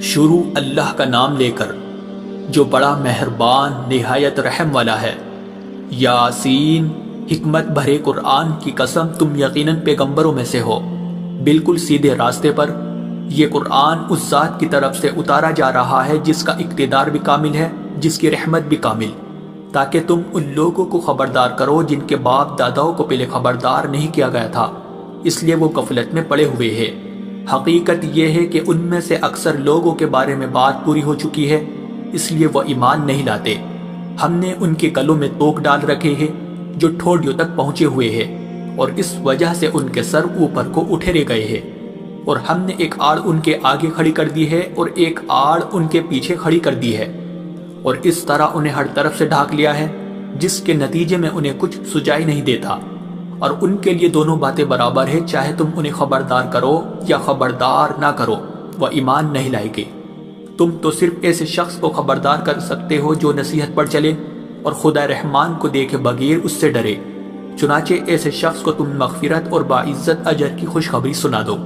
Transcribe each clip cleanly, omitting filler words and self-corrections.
شروع اللہ کا نام لے کر جو بڑا مہربان نہایت رحم والا ہے۔ یاسین، حکمت بھرے قرآن کی قسم، تم یقیناً پیغمبروں میں سے ہو، بالکل سیدھے راستے پر۔ یہ قرآن اس ذات کی طرف سے اتارا جا رہا ہے جس کا اقتدار بھی کامل ہے، جس کی رحمت بھی کامل، تاکہ تم ان لوگوں کو خبردار کرو جن کے باپ داداؤں کو پہلے خبردار نہیں کیا گیا تھا، اس لیے وہ غفلت میں پڑے ہوئے ہیں۔ حقیقت یہ ہے کہ ان میں سے اکثر لوگوں کے بارے میں بات پوری ہو چکی ہے، اس لیے وہ ایمان نہیں لاتے۔ ہم نے ان کے گلوں میں توق ڈال رکھے ہیں جو ٹھوڑیوں تک پہنچے ہوئے ہیں، اور اس وجہ سے ان کے سر اوپر کو اٹھے گئے ہیں، اور ہم نے ایک آڑ ان کے آگے کھڑی کر دی ہے اور ایک آڑ ان کے پیچھے کھڑی کر دی ہے، اور اس طرح انہیں ہر طرف سے ڈھانک لیا ہے، جس کے نتیجے میں انہیں کچھ سجائی نہیں دیتا۔ اور ان کے لیے دونوں باتیں برابر ہے، چاہے تم انہیں خبردار کرو یا خبردار نہ کرو، وہ ایمان نہیں لائے گے۔ تم تو صرف ایسے شخص کو خبردار کر سکتے ہو جو نصیحت پر چلے اور خدا رحمان کو دیکھے بغیر اس سے ڈرے، چنانچہ ایسے شخص کو تم مغفرت اور باعزت اجر کی خوشخبری سنا دو۔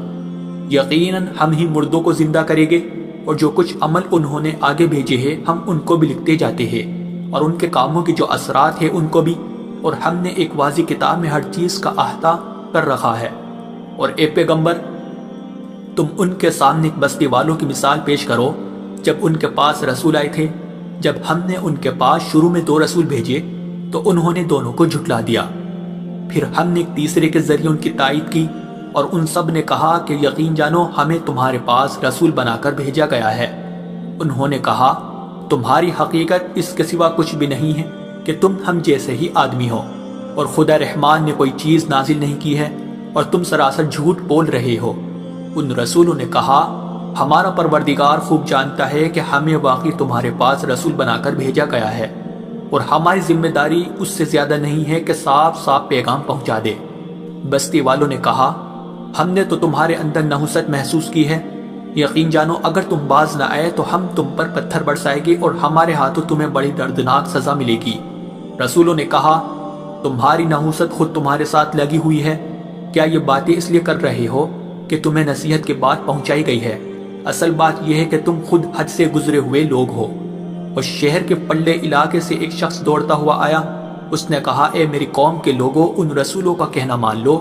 یقیناً ہم ہی مردوں کو زندہ کریں گے، اور جو کچھ عمل انہوں نے آگے بھیجے ہیں ہم ان کو بھی لکھتے جاتے ہیں، اور ان کے کاموں کی جو اثرات ہیں ان کو بھی، اور ہم نے ایک واضح کتاب میں ہر چیز کا احاطہ کر رکھا ہے۔ اور اے پیغمبر، تم ان کے سامنے ایک بستی والوں کی مثال پیش کرو جب ان کے پاس رسول آئے تھے۔ جب ہم نے ان کے پاس شروع میں 2 رسول بھیجے تو انہوں نے دونوں کو جھٹلا دیا، پھر ہم نے ایک تیسرے کے ذریعے ان کی تائید کی، اور ان سب نے کہا کہ یقین جانو ہمیں تمہارے پاس رسول بنا کر بھیجا گیا ہے۔ انہوں نے کہا تمہاری حقیقت اس کے سوا کچھ بھی نہیں ہے کہ تم ہم جیسے ہی آدمی ہو، اور خدا رحمان نے کوئی چیز نازل نہیں کی ہے، اور تم سراسر جھوٹ بول رہے ہو۔ ان رسولوں نے کہا ہمارا پروردگار خوب جانتا ہے کہ ہمیں واقعی تمہارے پاس رسول بنا کر بھیجا گیا ہے، اور ہماری ذمہ داری اس سے زیادہ نہیں ہے کہ صاف صاف پیغام پہنچا دے۔ بستی والوں نے کہا ہم نے تو تمہارے اندر نحوست محسوس کی ہے، یقین جانو اگر تم باز نہ آئے تو ہم تم پر پتھر برسائیں گے اور ہمارے ہاتھوں تمہیں بڑی دردناک سزا ملے گی۔ رسولوں نے کہا تمہاری نحوست خود تمہارے ساتھ لگی ہوئی ہے، کیا یہ باتیں اس لیے کر رہے ہو کہ تمہیں نصیحت کی بات پہنچائی گئی ہے؟ اصل بات یہ ہے کہ تم خود حد سے گزرے ہوئے لوگ ہو۔ اور شہر کے پلے علاقے سے ایک شخص دوڑتا ہوا آیا، اس نے کہا اے میری قوم کے لوگوں، ان رسولوں کا کہنا مان لو،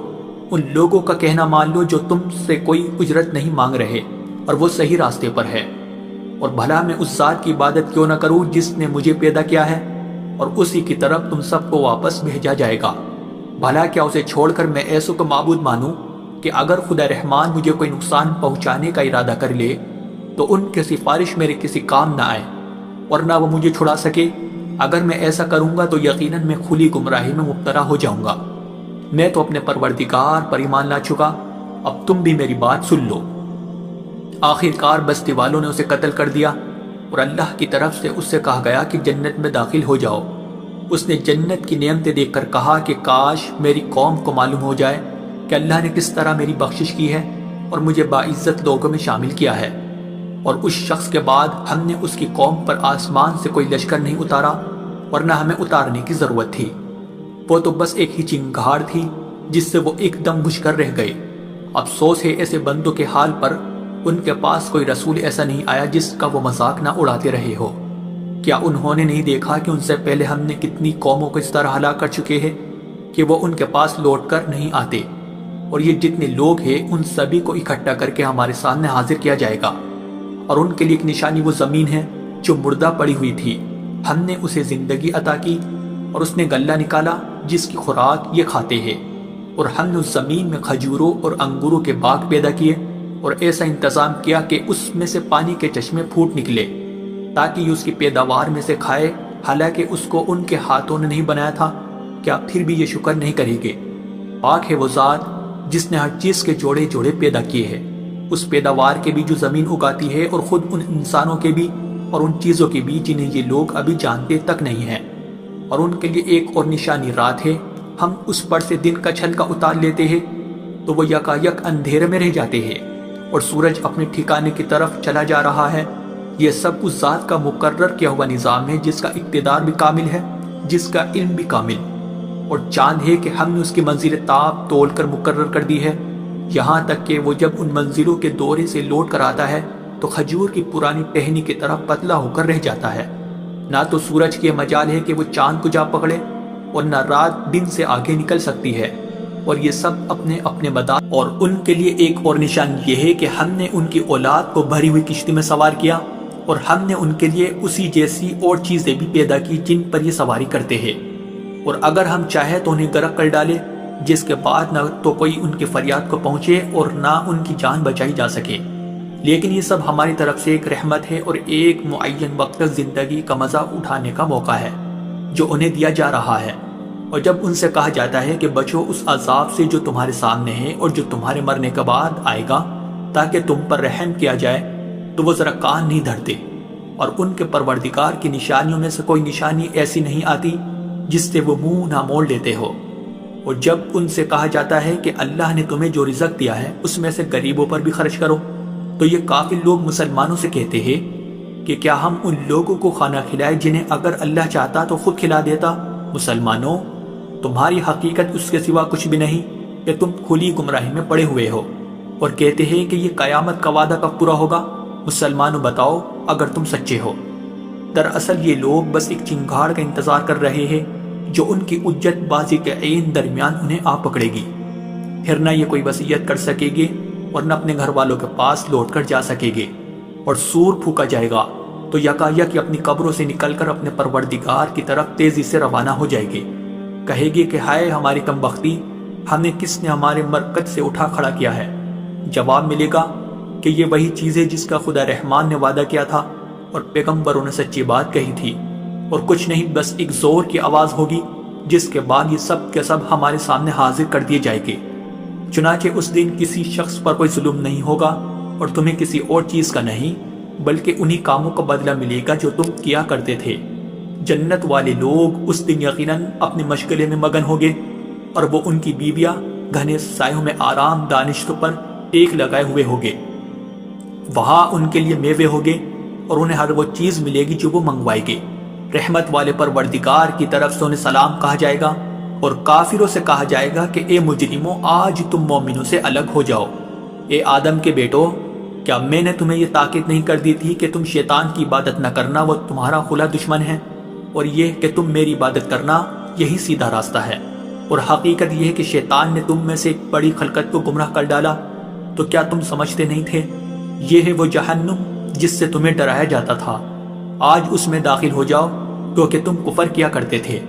ان لوگوں کا کہنا مان لو جو تم سے کوئی اجرت نہیں مانگ رہے اور وہ صحیح راستے پر ہے، اور بھلا میں اس ذات کی عبادت کیوں نہ کروں جس نے مجھے پیدا کیا ہے، اور اسی کی طرف تم سب کو واپس بھیجا جائے گا۔ بھلا کیا اسے چھوڑ کر میں ایسوں کو معبود مانوں کہ اگر خدا رحمان مجھے کوئی نقصان پہنچانے کا ارادہ کر لے تو ان کی سفارش میرے کسی کام نہ آئے اور نہ وہ مجھے چھڑا سکے؟ اگر میں ایسا کروں گا تو یقیناً میں کھلی گمراہی میں مبتلا ہو جاؤں گا۔ میں تو اپنے پروردگار پر ایمان لا چکا، اب تم بھی میری بات سن لو۔ آخر کار بستی والوں نے اسے قتل کر دیا، اور اللہ کی طرف سے اس سے کہا گیا کہ جنت میں داخل ہو جاؤ۔ اس نے جنت کی نعمتیں دیکھ کر کہا کہ کاش میری قوم کو معلوم ہو جائے کہ اللہ نے کس طرح میری بخشش کی ہے اور مجھے باعزت لوگوں میں شامل کیا ہے۔ اور اس شخص کے بعد ہم نے اس کی قوم پر آسمان سے کوئی لشکر نہیں اتارا، ورنہ ہمیں اتارنے کی ضرورت تھی، وہ تو بس ایک ہی چنگھاڑ تھی جس سے وہ ایک دم بجھ کر رہ گئے۔ افسوس ہے ایسے بندوں کے حال پر، ان کے پاس کوئی رسول ایسا نہیں آیا جس کا وہ مذاق نہ اڑاتے رہے ہو۔ کیا انہوں نے نہیں دیکھا کہ ان سے پہلے ہم نے کتنی قوموں کو اس طرح ہلاک کر چکے ہیں کہ وہ ان کے پاس لوٹ کر نہیں آتے؟ اور یہ جتنے لوگ ہیں ان سبھی کو اکٹھا کر کے ہمارے سامنے حاضر کیا جائے گا، اور ان کے لیے ایک نشانی وہ زمین ہے جو مردہ پڑی ہوئی تھی، ہم نے اسے زندگی عطا کی، اور اس نے غلہ نکالا جس کی خوراک یہ کھاتے ہیں، اور ہم نے اس زمین میں کھجوروں اور انگوروں کے باغ پیدا کیے، اور ایسا انتظام کیا کہ اس میں سے پانی کے چشمے پھوٹ نکلے تاکہ یہ اس کی پیداوار میں سے کھائے، حالانکہ اس کو ان کے ہاتھوں نے نہیں بنایا تھا۔ کیا پھر بھی یہ شکر نہیں کریں گے؟ پاک ہے وہ ذات جس نے ہر چیز کے جوڑے جوڑے پیدا کیے ہیں، اس پیداوار کے بھی جو زمین اگاتی ہے، اور خود ان انسانوں کے بھی اور ان چیزوں کے بھی جنہیں یہ لوگ ابھی جانتے تک نہیں ہیں۔ اور ان کے لیے ایک اور نشانی رات ہے، ہم اس پر سے دن کا چھلکا اتار لیتے ہیں تو وہ یکا یک اندھیرے میں رہ جاتے ہیں، اور سورج اپنے ٹھکانے کی طرف چلا جا رہا ہے۔ یہ سب اس ذات کا مقرر کیا ہوا نظام ہے جس کا اقتدار بھی کامل ہے، جس کا علم بھی کامل، اور چاند ہے کہ ہم نے اس کی منزل تاب تول کر مقرر کر دی ہے، یہاں تک کہ وہ جب ان منزلوں کے دورے سے لوٹ کر آتا ہے تو کھجور کی پرانی ٹہنی کی طرح پتلا ہو کر رہ جاتا ہے۔ نہ تو سورج کی مجال ہے کہ وہ چاند کو جا پکڑے، اور نہ رات دن سے آگے نکل سکتی ہے، اور یہ سب اپنے اپنے مدار۔ اور ان کے لیے ایک اور نشان یہ ہے کہ ہم نے ان کی اولاد کو بھری ہوئی کشتی میں سوار کیا، اور ہم نے ان کے لیے اسی جیسی اور چیزیں بھی پیدا کی جن پر یہ سواری کرتے ہیں، اور اگر ہم چاہیں تو انہیں غرق کر ڈالے، جس کے بعد نہ تو کوئی ان کی فریاد کو پہنچے اور نہ ان کی جان بچائی جا سکے۔ لیکن یہ سب ہماری طرف سے ایک رحمت ہے اور ایک معین وقت تک زندگی کا مزہ اٹھانے کا موقع ہے جو انہیں دیا جا رہا ہے۔ اور جب ان سے کہا جاتا ہے کہ بچو اس عذاب سے جو تمہارے سامنے ہے اور جو تمہارے مرنے کے بعد آئے گا تاکہ تم پر رحم کیا جائے، تو وہ ذرا کان نہیں دھرتے، اور ان کے پروردگار کی نشانیوں میں سے کوئی نشانی ایسی نہیں آتی جس سے وہ منہ نہ موڑ لیتے ہو۔ اور جب ان سے کہا جاتا ہے کہ اللہ نے تمہیں جو رزق دیا ہے اس میں سے غریبوں پر بھی خرچ کرو، تو یہ کافر لوگ مسلمانوں سے کہتے ہیں کہ کیا ہم ان لوگوں کو کھانا کھلائے جنہیں اگر اللہ چاہتا تو خود کھلا دیتا؟ مسلمانوں، تمہاری حقیقت اس کے سوا کچھ بھی نہیں کہ تم کھلی گمراہی میں پڑے ہوئے ہو، اور کہتے ہیں کہ یہ قیامت کا وعدہ کب پورا ہوگا؟ مسلمانوں بتاؤ اگر تم سچے ہو۔ دراصل یہ لوگ بس ایک چنگاڑ کا انتظار کر رہے ہیں جو ان کی اجت بازی کے عین درمیان انہیں آ پکڑے گی، پھر نہ یہ کوئی وصیت کر سکے گے اور نہ اپنے گھر والوں کے پاس لوٹ کر جا سکے گے، اور سور پھونکا جائے گا تو یکایک اپنی قبروں سے نکل کر اپنے پروردگار کی طرف تیزی سے روانہ ہو جائے گے۔ کہے گی کہ ہائے ہماری کم بختی، ہمیں کس نے ہمارے مرکز سے اٹھا کھڑا کیا ہے؟ جواب ملے گا کہ یہ وہی چیز ہے جس کا خدا رحمان نے وعدہ کیا تھا اور پیغمبروں نے سچی بات کہی تھی، اور کچھ نہیں، بس ایک زور کی آواز ہوگی جس کے بعد یہ سب کے سب ہمارے سامنے حاضر کر دیے جائیں گے۔ چنانچہ اس دن کسی شخص پر کوئی ظلم نہیں ہوگا اور تمہیں کسی اور چیز کا نہیں، بلکہ انہی کاموں کا بدلہ ملے گا جو تم کیا کرتے تھے۔ جنت والے لوگ اس دن یقیناً اپنے مشغلے میں مگن ہوگے، اور وہ ان کی بیویاں گھنے سایوں میں آرام دانشتوں پر ٹیک لگائے ہوئے ہوگے۔ وہاں ان کے لیے میوے ہوگے اور انہیں ہر وہ چیز ملے گی جو وہ منگوائے گے۔ رحمت والے پروردگار کی طرف سے انہیں سلام کہا جائے گا، اور کافروں سے کہا جائے گا کہ اے مجرموں، آج تم مومنوں سے الگ ہو جاؤ۔ اے آدم کے بیٹو، کیا میں نے تمہیں یہ تاکید نہیں کر دی تھی کہ تم شیطان کی عبادت نہ کرنا، وہ تمہارا کھلا دشمن ہے، اور یہ کہ تم میری عبادت کرنا، یہی سیدھا راستہ ہے۔ اور حقیقت یہ ہے کہ شیطان نے تم میں سے ایک بڑی خلقت کو گمراہ کر ڈالا، تو کیا تم سمجھتے نہیں تھے؟ یہ ہے وہ جہنم جس سے تمہیں ڈرایا جاتا تھا، آج اس میں داخل ہو جاؤ کیونکہ تم کفر کیا کرتے تھے۔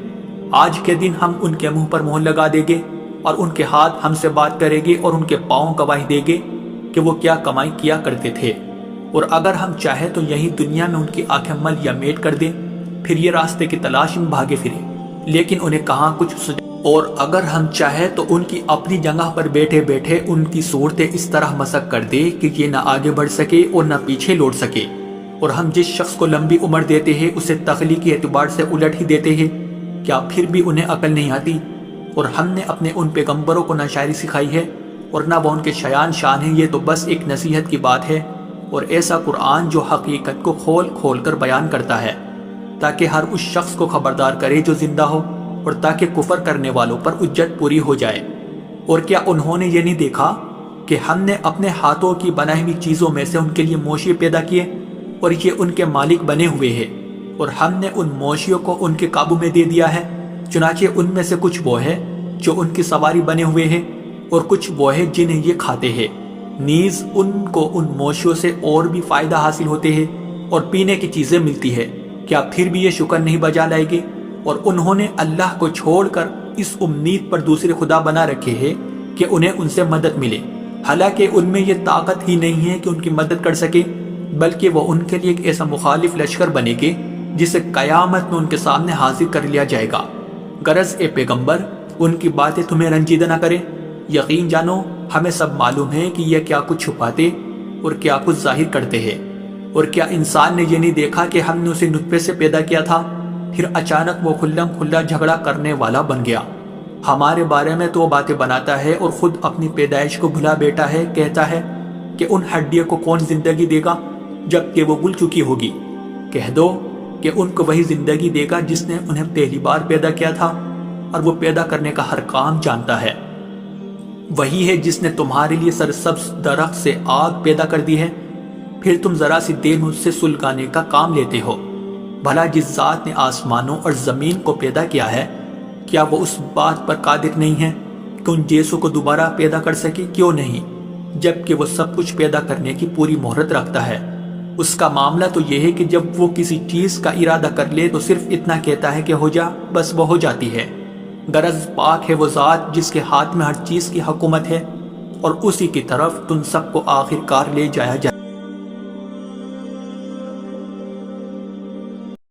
آج کے دن ہم ان کے منہ پر مہر لگا دیں گے، اور ان کے ہاتھ ہم سے بات کریں گے اور ان کے پاؤں گواہی دیں گے کہ وہ کیا کمائی کیا کرتے تھے۔ اور اگر ہم چاہیں تو یہی دنیا میں ان کی آنکھیں مل یا میٹ کر دیں، پھر یہ راستے کی تلاش میں بھاگے پھرے، لیکن انہیں کہاں کچھ سجا۔ اور اگر ہم چاہیں تو ان کی اپنی جگہ پر بیٹھے بیٹھے ان کی صورتیں اس طرح مسخ کر دے کہ یہ نہ آگے بڑھ سکے اور نہ پیچھے لوٹ سکے۔ اور ہم جس شخص کو لمبی عمر دیتے ہیں اسے تخلیقی اعتبار سے الٹ ہی دیتے ہیں، کیا پھر بھی انہیں عقل نہیں آتی؟ اور ہم نے اپنے ان پیغمبروں کو نہ شاعری سکھائی ہے اور نہ وہ ان کے شایان شان ہیں، یہ تو بس ایک نصیحت کی بات ہے، اور ایسا قرآن جو حقیقت کو کھول کھول کر بیان کرتا ہے تاکہ ہر اس شخص کو خبردار کرے جو زندہ ہو، اور تاکہ کفر کرنے والوں پر حجت پوری ہو جائے۔ اور کیا انہوں نے یہ نہیں دیکھا کہ ہم نے اپنے ہاتھوں کی بنائی ہوئی چیزوں میں سے ان کے لیے مویشی پیدا کیے اور یہ ان کے مالک بنے ہوئے ہیں، اور ہم نے ان مویشیوں کو ان کے قابو میں دے دیا ہے، چنانچہ ان میں سے کچھ وہ ہے جو ان کی سواری بنے ہوئے ہیں اور کچھ وہ ہے جنہیں یہ کھاتے ہیں، نیز ان کو ان مویشیوں سے اور بھی فائدہ حاصل ہوتے ہیں اور پینے کی چیزیں ملتی ہے، کیا پھر بھی یہ شکر نہیں بجا لائے گے؟ اور انہوں نے اللہ کو چھوڑ کر اس امید پر دوسرے خدا بنا رکھے ہیں کہ انہیں ان سے مدد ملے، حالانکہ ان میں یہ طاقت ہی نہیں ہے کہ ان کی مدد کر سکے، بلکہ وہ ان کے لیے ایک ایسا مخالف لشکر بنے گے جسے قیامت میں ان کے سامنے حاضر کر لیا جائے گا۔ غرض اے پیغمبر، ان کی باتیں تمہیں رنجیدہ نہ کریں، یقین جانو ہمیں سب معلوم ہے کہ یہ کیا کچھ چھپاتے اور کیا کچھ ظاہر کرتے ہیں۔ اور کیا انسان نے یہ نہیں دیکھا کہ ہم نے اسے نطفے سے پیدا کیا تھا، پھر اچانک وہ کھلم کھلا جھگڑا کرنے والا بن گیا؟ ہمارے بارے میں تو وہ باتیں بناتا ہے اور خود اپنی پیدائش کو بھلا بیٹا ہے، کہتا ہے کہ ان ہڈیوں کو کون زندگی دے گا جبکہ وہ گل چکی ہوگی؟ کہہ دو کہ ان کو وہی زندگی دے گا جس نے انہیں پہلی بار پیدا کیا تھا، اور وہ پیدا کرنے کا ہر کام جانتا ہے۔ وہی ہے جس نے تمہارے لیے سرسبز درخت سے آگ پیدا کر دی ہے پھر تم ذرا سی دیر مجھ سے سلگانے کا کام لیتے ہو؟ بھلا جس ذات نے آسمانوں اور زمین کو پیدا کیا ہے، کیا وہ اس بات پر قادر نہیں ہے کہ ان جیسوں کو دوبارہ پیدا کر سکے؟ کیوں نہیں، جبکہ وہ سب کچھ پیدا کرنے کی پوری مہرت رکھتا ہے۔ اس کا معاملہ تو یہ ہے کہ جب وہ کسی چیز کا ارادہ کر لے تو صرف اتنا کہتا ہے کہ ہو جا، بس وہ ہو جاتی ہے۔ غرض پاک ہے وہ ذات جس کے ہاتھ میں ہر چیز کی حکومت ہے، اور اسی کی طرف تم سب کو آخر کار لے جایا جائے